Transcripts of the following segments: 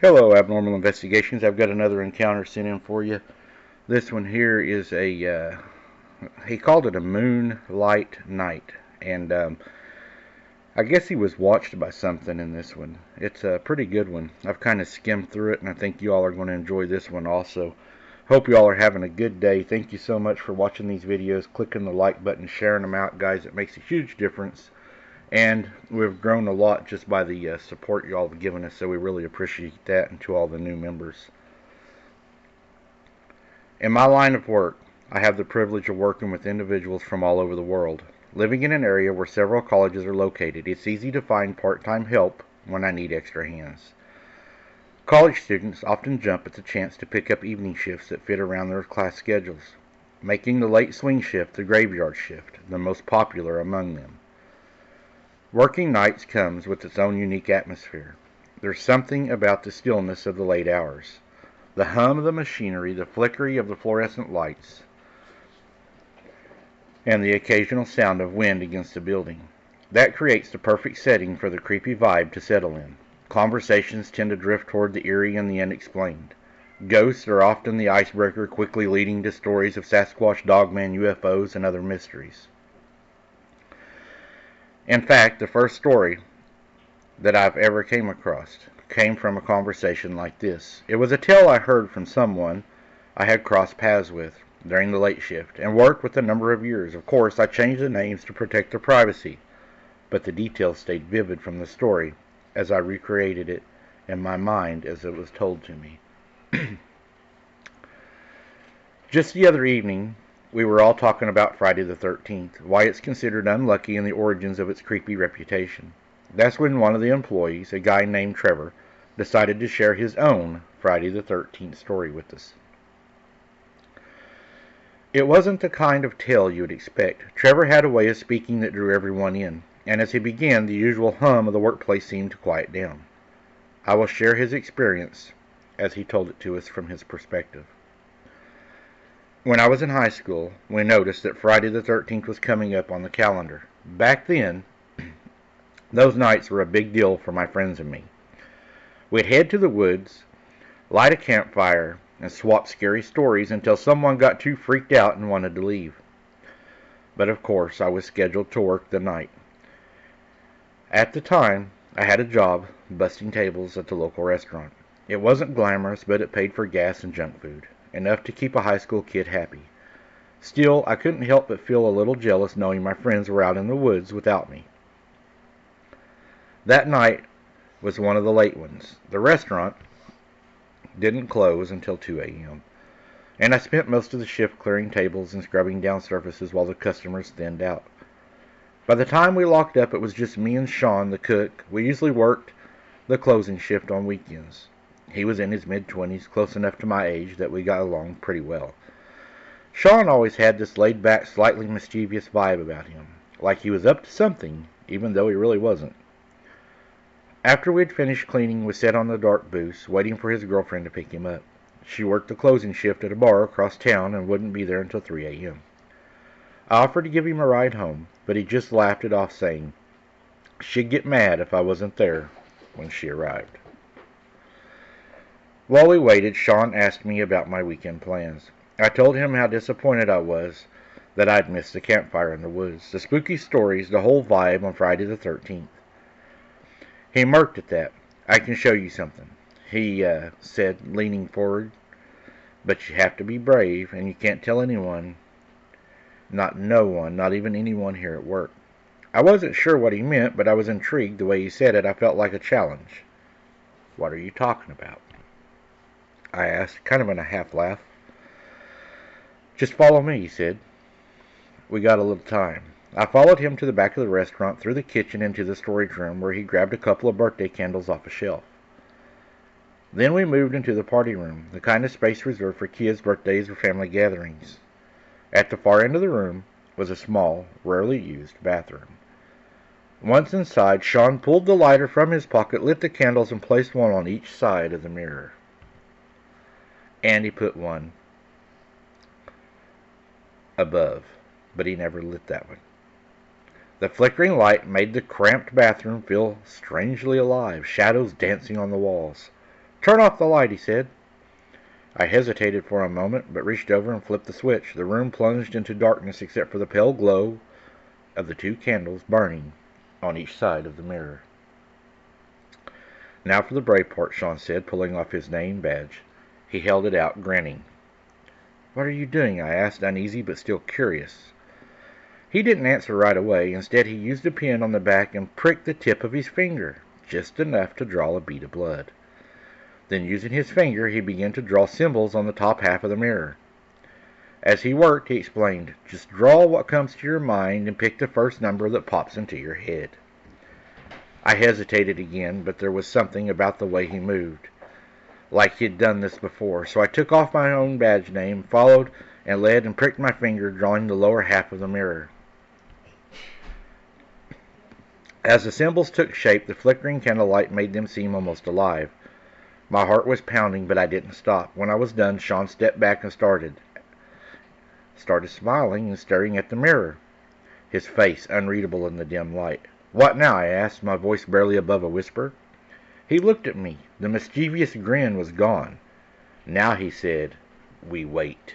Hello, Abnormal Investigations. I've got another encounter sent in for you. This one here is he called it a moonlight night. And I guess he was watched by something in this one. It's a pretty good one. I've kind of skimmed through it, and I think you all are going to enjoy this one also. Hope you all are having a good day. Thank you so much for watching these videos, clicking the like button, sharing them out, guys. It makes a huge difference. And we've grown a lot just by the support you all have given us, so we really appreciate that, and to all the new members. In my line of work, I have the privilege of working with individuals from all over the world. Living in an area where several colleges are located, it's easy to find part-time help when I need extra hands. College students often jump at the chance to pick up evening shifts that fit around their class schedules, making the late swing shift, the graveyard shift, the most popular among them. Working nights comes with its own unique atmosphere. There's something about the stillness of the late hours. The hum of the machinery, the flickering of the fluorescent lights, and the occasional sound of wind against the building. That creates the perfect setting for the creepy vibe to settle in. Conversations tend to drift toward the eerie and the unexplained. Ghosts are often the icebreaker, quickly leading to stories of Sasquatch, Dogman, UFOs, and other mysteries. In fact, the first story that I've ever came across came from a conversation like this. It was a tale I heard from someone I had crossed paths with during the late shift and worked with a number of years. Of course, I changed the names to protect their privacy, but the details stayed vivid from the story as I recreated it in my mind as it was told to me. Just the other evening, we were all talking about Friday the 13th, why it's considered unlucky, and the origins of its creepy reputation. That's when one of the employees, a guy named Trevor, decided to share his own Friday the 13th story with us. It wasn't the kind of tale you would expect. Trevor had a way of speaking that drew everyone in, and as he began, the usual hum of the workplace seemed to quiet down. I will share his experience as he told it to us from his perspective. When I was in high school, we noticed that Friday the 13th was coming up on the calendar. Back then, those nights were a big deal for my friends and me. We'd head to the woods, light a campfire, and swap scary stories until someone got too freaked out and wanted to leave. But of course, I was scheduled to work the night. At the time, I had a job busting tables at the local restaurant. It wasn't glamorous, but it paid for gas and junk food, enough to keep a high school kid happy. Still, I couldn't help but feel a little jealous knowing my friends were out in the woods without me. That night was one of the late ones. The restaurant didn't close until 2 a.m., and I spent most of the shift clearing tables and scrubbing down surfaces while the customers thinned out. By the time we locked up, it was just me and Sean, the cook. We usually worked the closing shift on weekends. He was in his mid-20s, close enough to my age that we got along pretty well. Sean always had this laid-back, slightly mischievous vibe about him, like he was up to something, even though he really wasn't. After we'd finished cleaning, we sat on the dark booth, waiting for his girlfriend to pick him up. She worked the closing shift at a bar across town and wouldn't be there until 3 a.m. I offered to give him a ride home, but he just laughed it off, saying she'd get mad if I wasn't there when she arrived. While we waited, Sean asked me about my weekend plans. I told him how disappointed I was that I'd missed the campfire in the woods, the spooky stories, the whole vibe on Friday the 13th. He murked at that. I can show you something, he said, leaning forward. But you have to be brave, and you can't tell anyone, no one, not even anyone here at work. I wasn't sure what he meant, but I was intrigued the way he said it. I felt like a challenge. What are you talking about? I asked, kind of in a half laugh. Just follow me, he said. We got a little time. I followed him to the back of the restaurant, through the kitchen into the storage room, where he grabbed a couple of birthday candles off a shelf. Then we moved into the party room, the kind of space reserved for kids' birthdays or family gatherings. At the far end of the room was a small, rarely used bathroom. Once inside, Sean pulled the lighter from his pocket, lit the candles, and placed one on each side of the mirror. And he put one above, but he never lit that one. The flickering light made the cramped bathroom feel strangely alive, shadows dancing on the walls. "Turn off the light," he said. I hesitated for a moment, but reached over and flipped the switch. The room plunged into darkness except for the pale glow of the two candles burning on each side of the mirror. "Now for the brave part," Sean said, pulling off his name badge. He held it out, grinning. "What are you doing?" I asked, uneasy but still curious. He didn't answer right away. Instead, he used a pin on the back and pricked the tip of his finger, just enough to draw a bead of blood. Then, using his finger, he began to draw symbols on the top half of the mirror. As he worked, he explained, "Just draw what comes to your mind and pick the first number that pops into your head." I hesitated again, but there was something about the way he moved, like he'd done this before, so I took off my own badge name, followed and led and pricked my finger, drawing the lower half of the mirror. As the symbols took shape, the flickering candlelight made them seem almost alive. My heart was pounding, but I didn't stop. When I was done, Sean stepped back and started smiling and staring at the mirror, his face unreadable in the dim light. "What now?" I asked, my voice barely above a whisper. He looked at me. The mischievous grin was gone. "Now," he said, "we wait."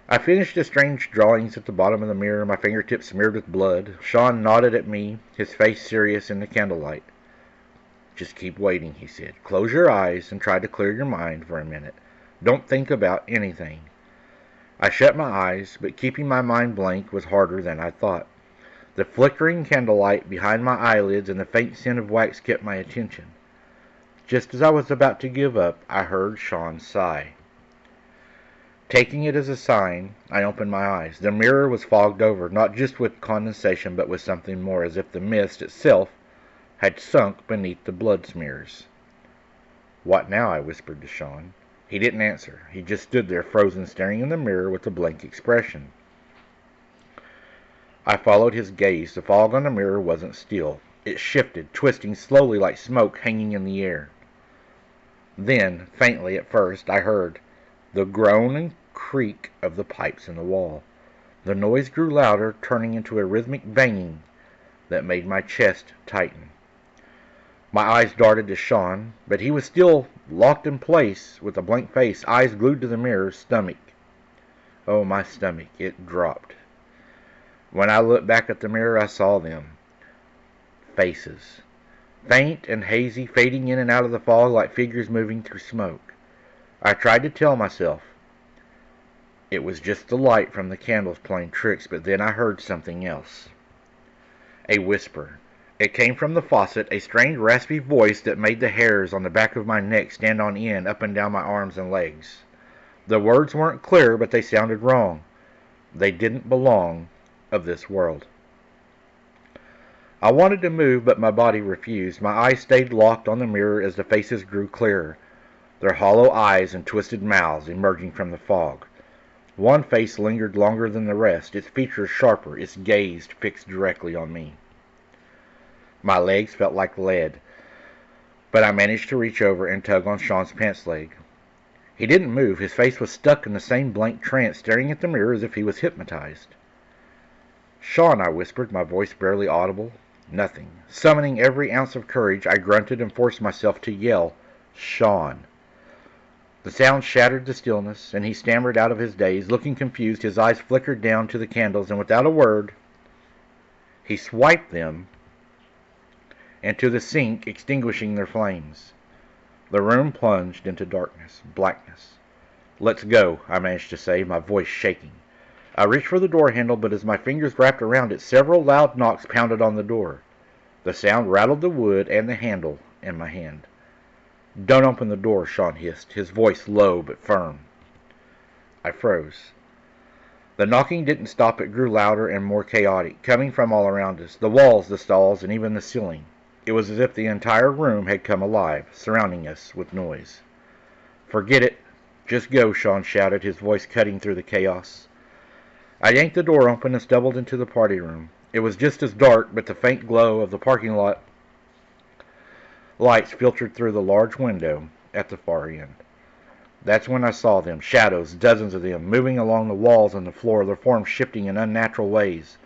I finished the strange drawings at the bottom of the mirror, my fingertips smeared with blood. Sean nodded at me, his face serious in the candlelight. "Just keep waiting," he said. "Close your eyes and try to clear your mind for a minute. Don't think about anything." I shut my eyes, but keeping my mind blank was harder than I thought. The flickering candlelight behind my eyelids and the faint scent of wax kept my attention. Just as I was about to give up, I heard Sean sigh. Taking it as a sign, I opened my eyes. The mirror was fogged over, not just with condensation, but with something more, as if the mist itself had sunk beneath the blood smears. "What now?" I whispered to Sean. He didn't answer. He just stood there, frozen, staring in the mirror with a blank expression. I followed his gaze. The fog on the mirror wasn't still. It shifted, twisting slowly like smoke hanging in the air. Then, faintly at first, I heard the groan and creak of the pipes in the wall. The noise grew louder, turning into a rhythmic banging that made my chest tighten. My eyes darted to Sean, but he was still locked in place with a blank face, eyes glued to the mirror's stomach. Oh, my stomach, it dropped. When I looked back at the mirror, I saw them. Faces. Faint and hazy, fading in and out of the fog like figures moving through smoke. I tried to tell myself it was just the light from the candles playing tricks, but then I heard something else. A whisper. It came from the faucet, a strange raspy voice that made the hairs on the back of my neck stand on end up and down my arms and legs. The words weren't clear, but they sounded wrong. They didn't belong of this world. I wanted to move, but my body refused. My eyes stayed locked on the mirror as the faces grew clearer, their hollow eyes and twisted mouths emerging from the fog. One face lingered longer than the rest, its features sharper, its gaze fixed directly on me. My legs felt like lead, but I managed to reach over and tug on Sean's pants leg. He didn't move. His face was stuck in the same blank trance, staring at the mirror as if he was hypnotized. "Sean," I whispered, my voice barely audible. Nothing. Summoning every ounce of courage, I grunted and forced myself to yell, "Sean." The sound shattered the stillness, and he stammered out of his daze, looking confused. His eyes flickered down to the candles, and without a word, he swiped them into the sink, extinguishing their flames. The room plunged into darkness, blackness. "Let's go," I managed to say, my voice shaking. I reached for the door handle, but as my fingers wrapped around it, several loud knocks pounded on the door. The sound rattled the wood and the handle in my hand. "Don't open the door," Sean hissed, his voice low but firm. I froze. The knocking didn't stop. It grew louder and more chaotic, coming from all around us, the walls, the stalls, and even the ceiling. It was as if the entire room had come alive, surrounding us with noise. "Forget it. Just go," Sean shouted, his voice cutting through the chaos. I yanked the door open and stumbled into the party room. It was just as dark, but the faint glow of the parking lot lights filtered through the large window at the far end. That's when I saw them, shadows, dozens of them, moving along the walls and the floor, their forms shifting in unnatural ways.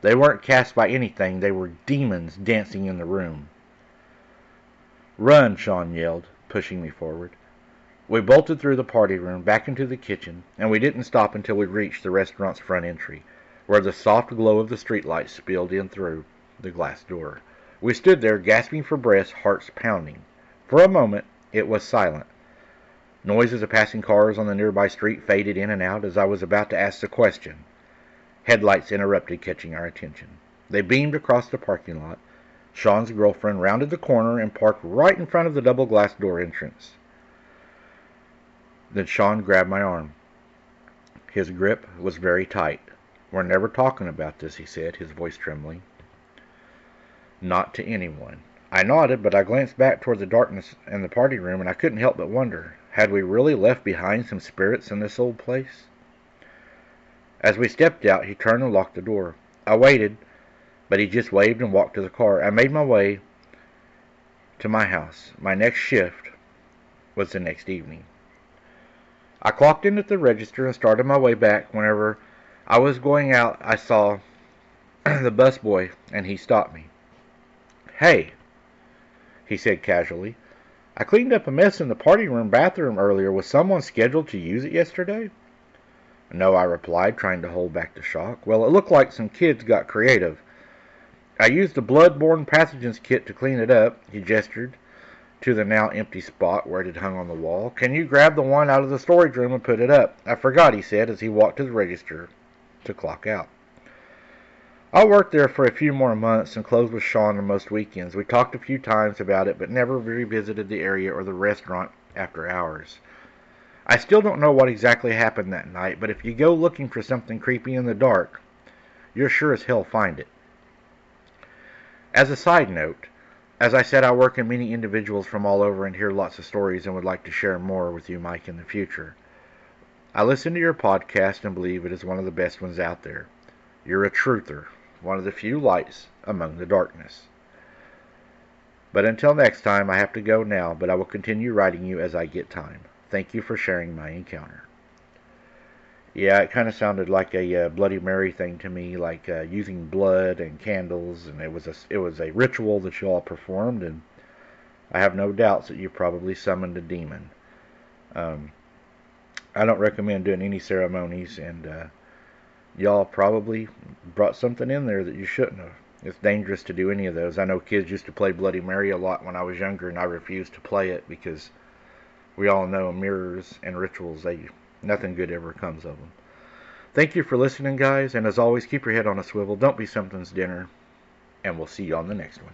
They weren't cast by anything. They were demons dancing in the room. "Run!" Sean yelled, pushing me forward. We bolted through the party room, back into the kitchen, and we didn't stop until we reached the restaurant's front entry, where the soft glow of the streetlights spilled in through the glass door. We stood there, gasping for breath, hearts pounding. For a moment, it was silent. Noises of passing cars on the nearby street faded in and out as I was about to ask the question. Headlights interrupted, catching our attention. They beamed across the parking lot. Sean's girlfriend rounded the corner and parked right in front of the double glass door entrance. Then Sean grabbed my arm. His grip was very tight. "We're never talking about this," he said, his voice trembling. "Not to anyone." I nodded, but I glanced back toward the darkness in the party room, and I couldn't help but wonder, had we really left behind some spirits in this old place? As we stepped out, he turned and locked the door. I waited, but he just waved and walked to the car. I made my way to my house. My next shift was the next evening. I clocked in at the register and started my way back. Whenever I was going out, I saw the busboy, and he stopped me. "Hey," he said casually, "I cleaned up a mess in the party room bathroom earlier. Was someone scheduled to use it yesterday?" "No," I replied, trying to hold back the shock. "Well, it looked like some kids got creative. I used the blood-borne pathogens kit to clean it up." He gestured to the now empty spot where it had hung on the wall. "Can you grab the one out of the storage room and put it up?" "I forgot," he said as he walked to the register to clock out. I worked there for a few more months and closed with Sean on most weekends. We talked a few times about it, but never revisited the area or the restaurant after hours. I still don't know what exactly happened that night, but if you go looking for something creepy in the dark, you'll sure as hell find it. As a side note, as I said, I work in many individuals from all over and hear lots of stories and would like to share more with you, Mike, in the future. I listen to your podcast and believe it is one of the best ones out there. You're a truther, one of the few lights among the darkness. But until next time, I have to go now, but I will continue writing you as I get time. Thank you for sharing my encounter. Yeah, it kind of sounded like a Bloody Mary thing to me, like using blood and candles, and it was a ritual that you all performed, and I have no doubts that you probably summoned a demon. I don't recommend doing any ceremonies, and y'all probably brought something in there that you shouldn't have. It's dangerous to do any of those. I know kids used to play Bloody Mary a lot when I was younger, and I refused to play it because we all know mirrors and rituals, nothing good ever comes of them. Thank you for listening, guys, and as always, keep your head on a swivel. Don't be something's dinner, and we'll see you on the next one.